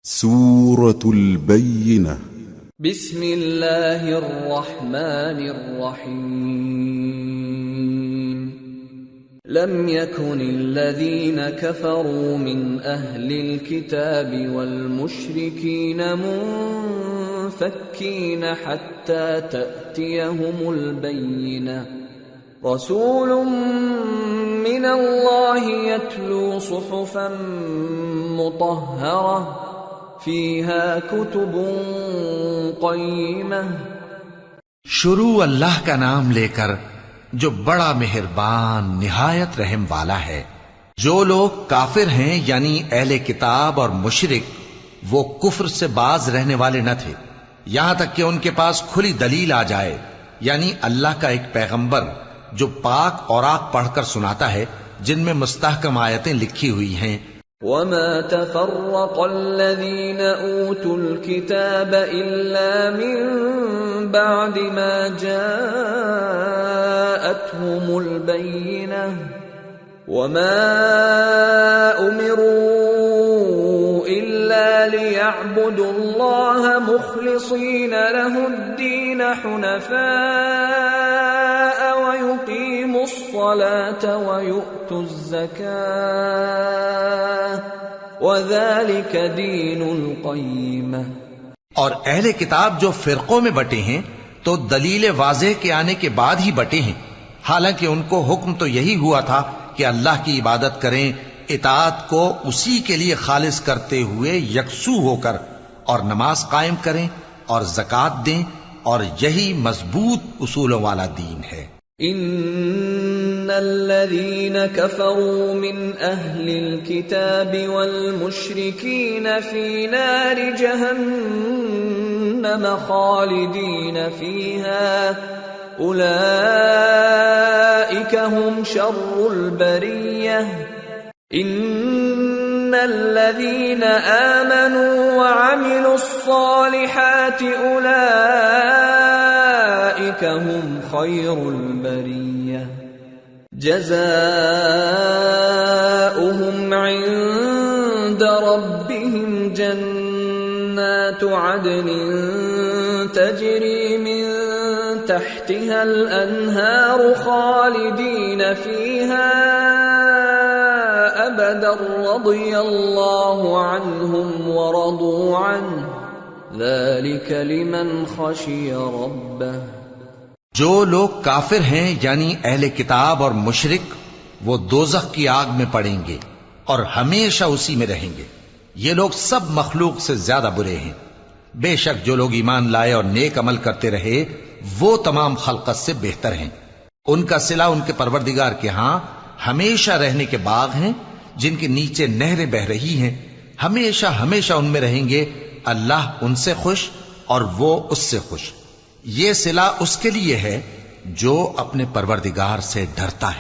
سورة البينة. بسم الله الرحمن الرحيم. لم يكن الذين كفروا من أهل الكتاب والمشركين منفكين حتى تأتيهم البينة. رسول من الله يتلو صحفا مطهرة فيها كتب قيمة. شروع اللہ کا نام لے کر جو بڑا مہربان نہایت رحم والا ہے۔ جو لوگ کافر ہیں یعنی اہل کتاب اور مشرک وہ کفر سے باز رہنے والے نہ تھے یہاں تک کہ ان کے پاس کھلی دلیل آ جائے، یعنی اللہ کا ایک پیغمبر جو پاک اوراق پڑھ کر سناتا ہے جن میں مستحکم آیتیں لکھی ہوئی ہیں۔ وما تفرق الذين اوتوا الكتاب الا من بعد ما جاءتهم البينة وما امروا الا ليعبدوا الله مخلصين له الدين حنفاء ويقيموا الصلاة ويؤتوا الزكاة وذلك دين القيمة۔ اور اہل کتاب جو فرقوں میں بٹے ہیں تو دلیل واضح کے آنے کے بعد ہی بٹے ہیں، حالانکہ ان کو حکم تو یہی ہوا تھا کہ اللہ کی عبادت کریں، اطاعت کو اسی کے لیے خالص کرتے ہوئے یکسو ہو کر، اور نماز قائم کریں اور زکوٰۃ دیں، اور یہی مضبوط اصولوں والا دین ہے۔ ان الذين كفروا من اهل الكتاب والمشركين في نار جهنم خالدين فيها اولئك هم شر البرية۔ ان الذين آمنوا وعملوا الصالحات اولئك هم خير البرية جزاؤهم عند ربهم جنات عدن تجري من تحتها الأنهار خالدين فيها أبدا رضي الله عنهم ورضوا عنه ذلك لمن خشي ربه۔ جو لوگ کافر ہیں یعنی اہل کتاب اور مشرک وہ دوزخ کی آگ میں پڑیں گے اور ہمیشہ اسی میں رہیں گے۔ یہ لوگ سب مخلوق سے زیادہ برے ہیں۔ بے شک جو لوگ ایمان لائے اور نیک عمل کرتے رہے وہ تمام خلقت سے بہتر ہیں۔ ان کا صلہ ان کے پروردگار کے ہاں ہمیشہ رہنے کے باغ ہیں جن کے نیچے نہریں بہ رہی ہیں، ہمیشہ ہمیشہ ان میں رہیں گے۔ اللہ ان سے خوش اور وہ اس سے خوش۔ یہ صلہ اس کے لیے ہے جو اپنے پروردگار سے ڈرتا ہے۔